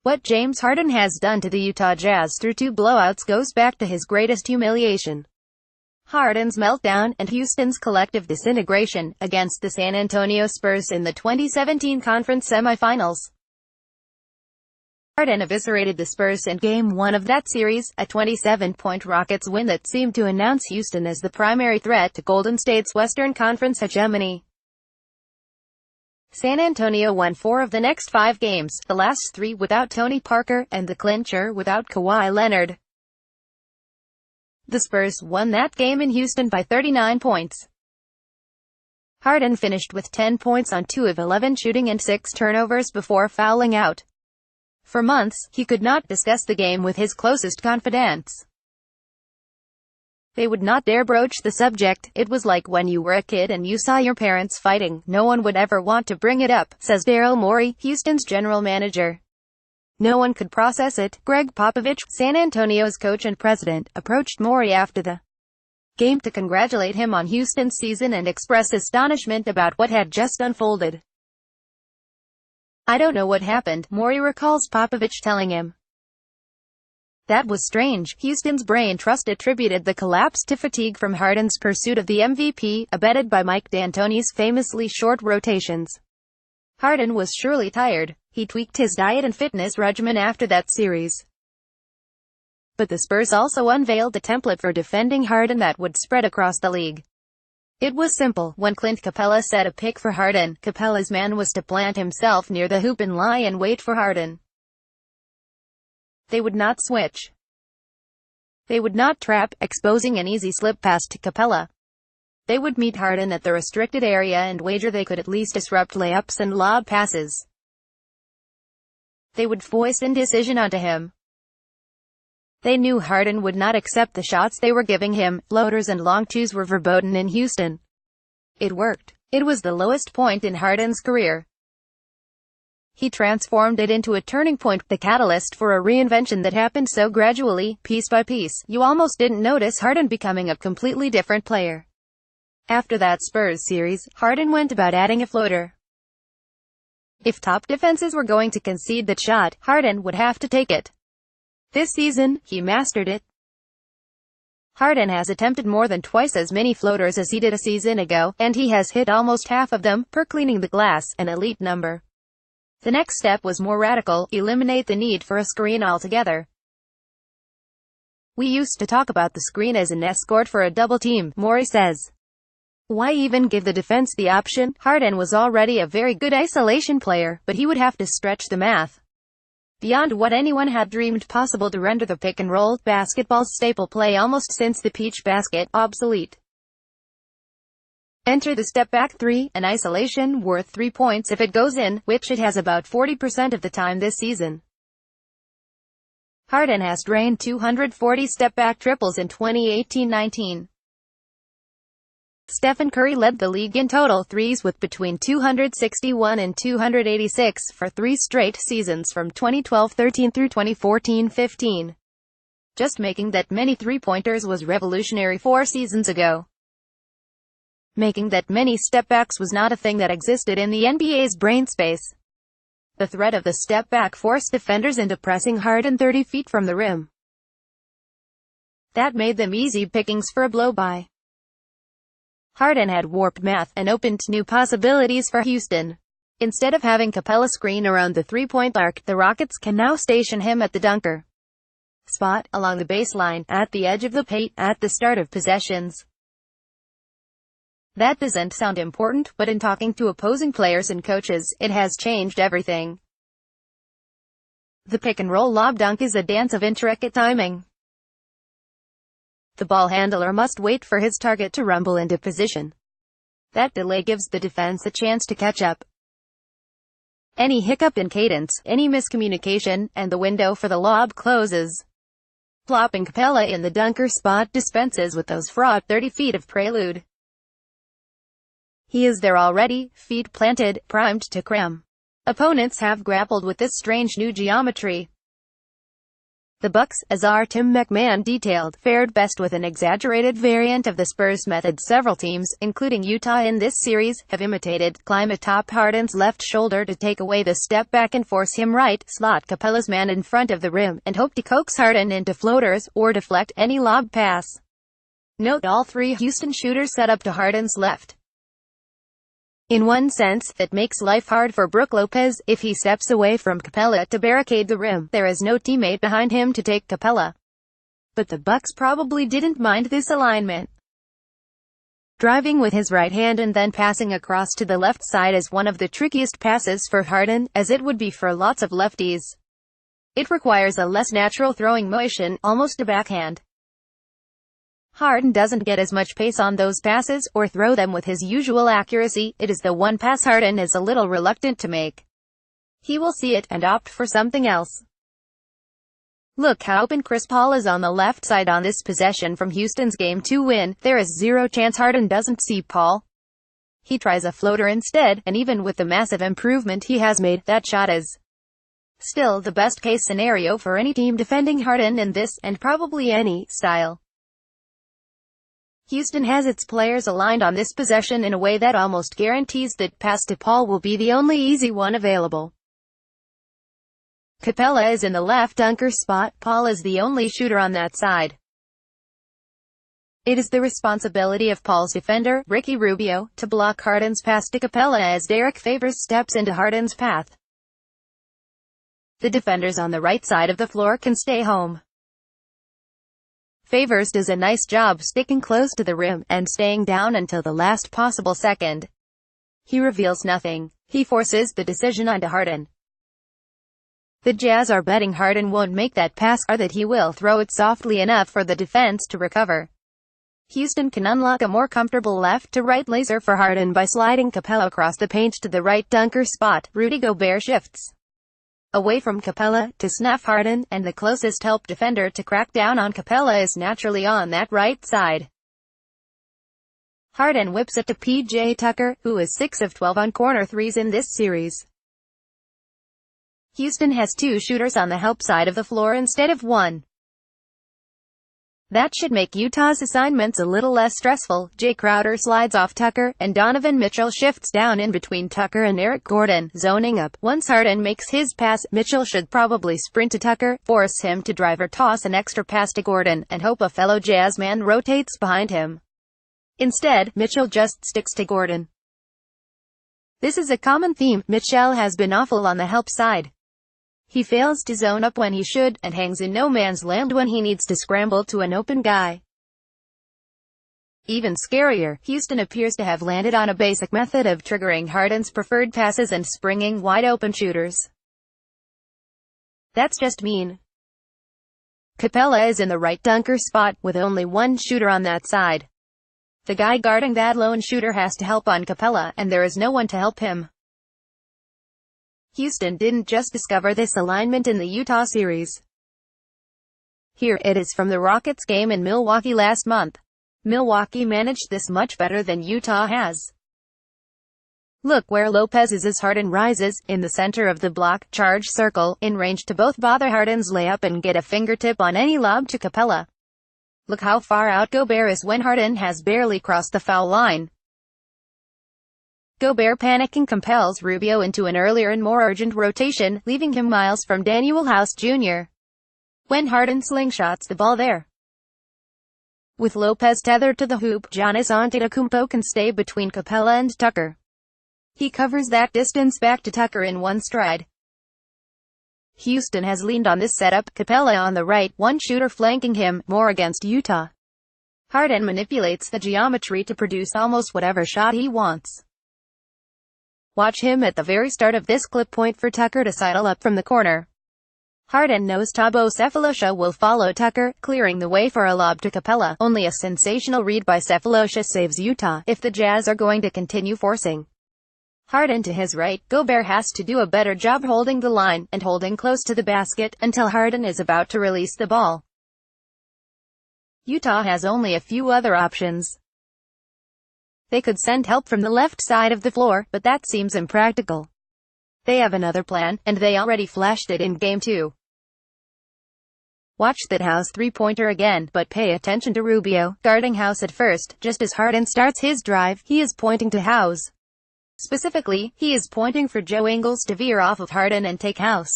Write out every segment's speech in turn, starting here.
What James Harden has done to the Utah Jazz through 2 blowouts goes back to his greatest humiliation. Harden's meltdown, and Houston's collective disintegration, against the San Antonio Spurs in the 2017 conference semifinals. Harden eviscerated the Spurs in Game 1 of that series, a 27-point Rockets win that seemed to announce Houston as the primary threat to Golden State's Western Conference hegemony. San Antonio won 4 of the next 5 games, the last 3 without Tony Parker, and the clincher without Kawhi Leonard. The Spurs won that game in Houston by 39 points. Harden finished with 10 points on 2 of 11 shooting and 6 turnovers before fouling out. For months, he could not discuss the game with his closest confidants. They would not dare broach the subject. It was like when you were a kid and you saw your parents fighting. No one would ever want to bring it up, says Daryl Morey, Houston's general manager. No one could process it. Greg Popovich, San Antonio's coach and president, approached Morey after the game to congratulate him on Houston's season and express astonishment about what had just unfolded. "I don't know what happened," Morey recalls Popovich telling him. "That was strange." Houston's brain trust attributed the collapse to fatigue from Harden's pursuit of the MVP, abetted by Mike D'Antoni's famously short rotations. Harden was surely tired. He tweaked his diet and fitness regimen after that series. But the Spurs also unveiled a template for defending Harden that would spread across the league. It was simple. When Clint Capella set a pick for Harden, Capella's man was to plant himself near the hoop and lie and wait for Harden. They would not switch. They would not trap, exposing an easy slip pass to Capella. They would meet Harden at the restricted area and wager they could at least disrupt layups and lob passes. They would foist indecision onto him. They knew Harden would not accept the shots they were giving him. Floaters and long twos were verboten in Houston. It worked. It was the lowest point in Harden's career. He transformed it into a turning point, the catalyst for a reinvention that happened so gradually, piece by piece, you almost didn't notice Harden becoming a completely different player. After that Spurs series, Harden went about adding a floater. If top defenses were going to concede that shot, Harden would have to take it. This season, he mastered it. Harden has attempted more than twice as many floaters as he did a season ago, and he has hit almost half of them, per cleaning the glass, an elite number. The next step was more radical: eliminate the need for a screen altogether. "We used to talk about the screen as an escort for a double team," Morey says. "Why even give the defense the option?" Harden was already a very good isolation player, but he would have to stretch the math beyond what anyone had dreamed possible to render the pick-and-roll, basketball's staple play almost since the Peach Basket, obsolete. Enter the step-back 3, an isolation worth 3 points if it goes in, which it has about 40% of the time this season. Harden has drained 240 step-back triples in 2018-19. Stephen Curry led the league in total threes with between 261 and 286 for 3 straight seasons from 2012-13 through 2014-15. Just making that many three-pointers was revolutionary 4 seasons ago. Making that many step-backs was not a thing that existed in the NBA's brain space. The threat of the step-back forced defenders into pressing Harden 30 feet from the rim. That made them easy pickings for a blow-by. Harden had warped math and opened new possibilities for Houston. Instead of having Capella screen around the three-point arc, the Rockets can now station him at the dunker spot, along the baseline, at the edge of the paint, at the start of possessions. That doesn't sound important, but in talking to opposing players and coaches, it has changed everything. The pick-and-roll lob dunk is a dance of intricate timing. The ball handler must wait for his target to rumble into position. That delay gives the defense a chance to catch up. Any hiccup in cadence, any miscommunication, and the window for the lob closes. Plopping Capella in the dunker spot dispenses with those fraught 30 feet of prelude. He is there already, feet planted, primed to cram. Opponents have grappled with this strange new geometry. The Bucks, as our Tim McMahon detailed, fared best with an exaggerated variant of the Spurs method. Several teams, including Utah in this series, have imitated. Climb atop Harden's left shoulder to take away the step back and force him right, slot Capella's man in front of the rim, and hope to coax Harden into floaters, or deflect any lob pass. Note all three Houston shooters set up to Harden's left. In one sense, that makes life hard for Brook Lopez. If he steps away from Capella to barricade the rim, there is no teammate behind him to take Capella. But the Bucks probably didn't mind this alignment. Driving with his right hand and then passing across to the left side is one of the trickiest passes for Harden, as it would be for lots of lefties. It requires a less natural throwing motion, almost a backhand. Harden doesn't get as much pace on those passes, or throw them with his usual accuracy. It is the one pass Harden is a little reluctant to make. He will see it, and opt for something else. Look how open Chris Paul is on the left side on this possession from Houston's Game 2 win. There is zero chance Harden doesn't see Paul. He tries a floater instead, and even with the massive improvement he has made, that shot is still the best case scenario for any team defending Harden in this, and probably any, style. Houston has its players aligned on this possession in a way that almost guarantees that pass to Paul will be the only easy one available. Capella is in the left dunker spot. Paul is the only shooter on that side. It is the responsibility of Paul's defender, Ricky Rubio, to block Harden's pass to Capella as Derek Favors steps into Harden's path. The defenders on the right side of the floor can stay home. Favors does a nice job sticking close to the rim, and staying down until the last possible second. He reveals nothing. He forces the decision onto Harden. The Jazz are betting Harden won't make that pass, or that he will throw it softly enough for the defense to recover. Houston can unlock a more comfortable left-to-right laser for Harden by sliding Capella across the paint to the right dunker spot. Rudy Gobert shifts away from Capella to snap Harden, and the closest help defender to crack down on Capella is naturally on that right side. Harden whips it to P.J. Tucker, who is 6 of 12 on corner threes in this series. Houston has two shooters on the help side of the floor instead of one. That should make Utah's assignments a little less stressful. Jay Crowder slides off Tucker, and Donovan Mitchell shifts down in between Tucker and Eric Gordon, zoning up. Once Harden makes his pass, Mitchell should probably sprint to Tucker, force him to drive or toss an extra pass to Gordon, and hope a fellow Jazz man rotates behind him. Instead, Mitchell just sticks to Gordon. This is a common theme. Mitchell has been awful on the help side. He fails to zone up when he should, and hangs in no man's land when he needs to scramble to an open guy. Even scarier, Houston appears to have landed on a basic method of triggering Harden's preferred passes and springing wide-open shooters. That's just mean. Capella is in the right dunker spot, with only one shooter on that side. The guy guarding that lone shooter has to help on Capella, and there is no one to help him. Houston didn't just discover this alignment in the Utah series. Here it is from the Rockets game in Milwaukee last month. Milwaukee managed this much better than Utah has. Look where Lopez is as Harden rises, in the center of the block, charge circle, in range to both bother Harden's layup and get a fingertip on any lob to Capella. Look how far out Gobert is when Harden has barely crossed the foul line. Gobert panicking compels Rubio into an earlier and more urgent rotation, leaving him miles from Danuel House Jr. when Harden slingshots the ball there. With Lopez tethered to the hoop, Giannis Antetokounmpo can stay between Capella and Tucker. He covers that distance back to Tucker in one stride. Houston has leaned on this setup, Capella on the right, one shooter flanking him, more against Utah. Harden manipulates the geometry to produce almost whatever shot he wants. Watch him at the very start of this clip point for Tucker to sidle up from the corner. Harden knows Thabo Sefolosha will follow Tucker, clearing the way for a lob to Capella. Only a sensational read by Sefolosha saves Utah, if the Jazz are going to continue forcing Harden to his right. Gobert has to do a better job holding the line, and holding close to the basket, until Harden is about to release the ball. Utah has only a few other options. They could send help from the left side of the floor, but that seems impractical. They have another plan, and they already flashed it in Game 2. Watch that House three-pointer again, but pay attention to Rubio, guarding House at first. Just as Harden starts his drive, he is pointing to House. Specifically, he is pointing for Joe Ingles to veer off of Harden and take House.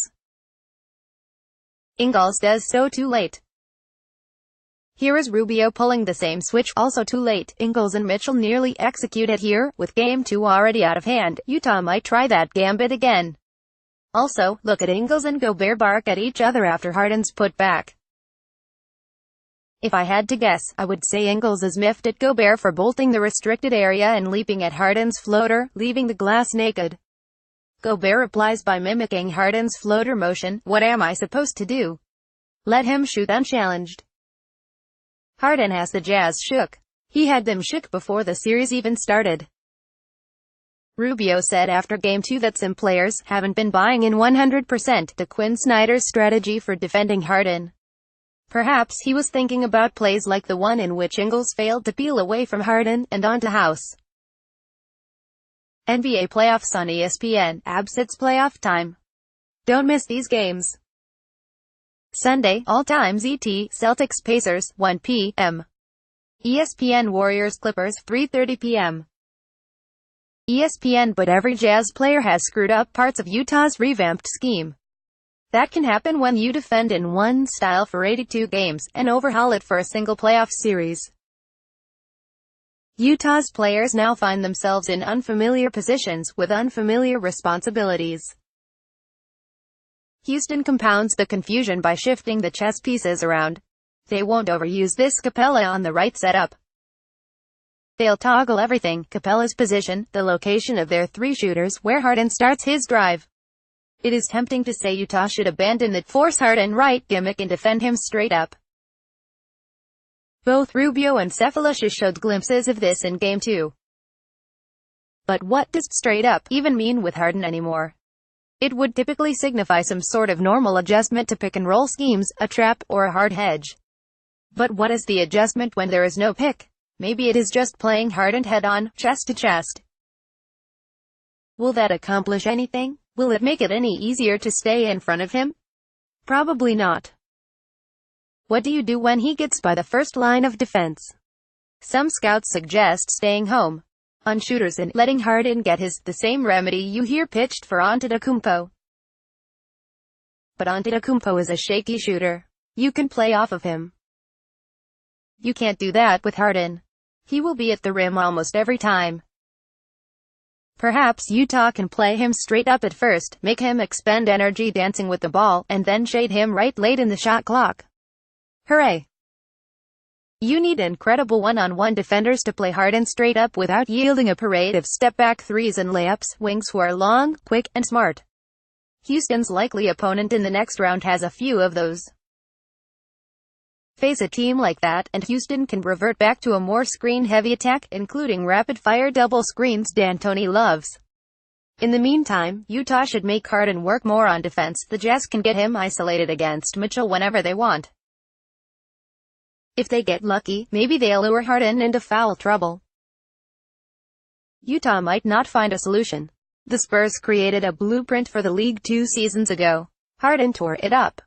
Ingles does so too late. Here is Rubio pulling the same switch, also too late. Ingles and Mitchell nearly execute it here, with Game 2 already out of hand. Utah might try that gambit again. Also, look at Ingles and Gobert bark at each other after Harden's putback. If I had to guess, I would say Ingles is miffed at Gobert for bolting the restricted area and leaping at Harden's floater, leaving the glass naked. Gobert replies by mimicking Harden's floater motion. What am I supposed to do? Let him shoot unchallenged. Harden has the Jazz shook. He had them shook before the series even started. Rubio said after Game 2 that some players haven't been buying in 100% to Quinn Snyder's strategy for defending Harden. Perhaps he was thinking about plays like the one in which Ingles failed to peel away from Harden and onto House. NBA playoffs on ESPN. Absits playoff time. Don't miss these games. Sunday, all times ET, Celtics Pacers, 1 p.m. ESPN Warriors Clippers, 3:30 p.m. ESPN. But every Jazz player has screwed up parts of Utah's revamped scheme. That can happen when you defend in one style for 82 games, and overhaul it for a single playoff series. Utah's players now find themselves in unfamiliar positions, with unfamiliar responsibilities. Houston compounds the confusion by shifting the chess pieces around. They won't overuse this Capella on the right setup. They'll toggle everything: Capella's position, the location of their three shooters, where Harden starts his drive. It is tempting to say Utah should abandon the force Harden right gimmick and defend him straight up. Both Rubio and Cephalus showed glimpses of this in Game 2. But what does straight up even mean with Harden anymore? It would typically signify some sort of normal adjustment to pick-and-roll schemes, a trap, or a hard hedge. But what is the adjustment when there is no pick? Maybe it is just playing Harden head-on, chest to chest. Will that accomplish anything? Will it make it any easier to stay in front of him? Probably not. What do you do when he gets by the first line of defense? Some scouts suggest staying home on shooters and letting Harden get the same remedy you hear pitched for Antetokounmpo. But Antetokounmpo is a shaky shooter. You can play off of him. You can't do that with Harden. He will be at the rim almost every time. Perhaps Utah can play him straight up at first, make him expend energy dancing with the ball, and then shade him right late in the shot clock. Hooray! You need incredible one-on-one defenders to play Harden straight up without yielding a parade of step-back threes and layups, wings who are long, quick, and smart. Houston's likely opponent in the next round has a few of those. Face a team like that, and Houston can revert back to a more screen-heavy attack, including rapid-fire double screens D'Antoni loves. In the meantime, Utah should make Harden work more on defense. The Jazz can get him isolated against Mitchell whenever they want. If they get lucky, maybe they'll lure Harden into foul trouble. Utah might not find a solution. The Spurs created a blueprint for the league 2 seasons ago. Harden tore it up.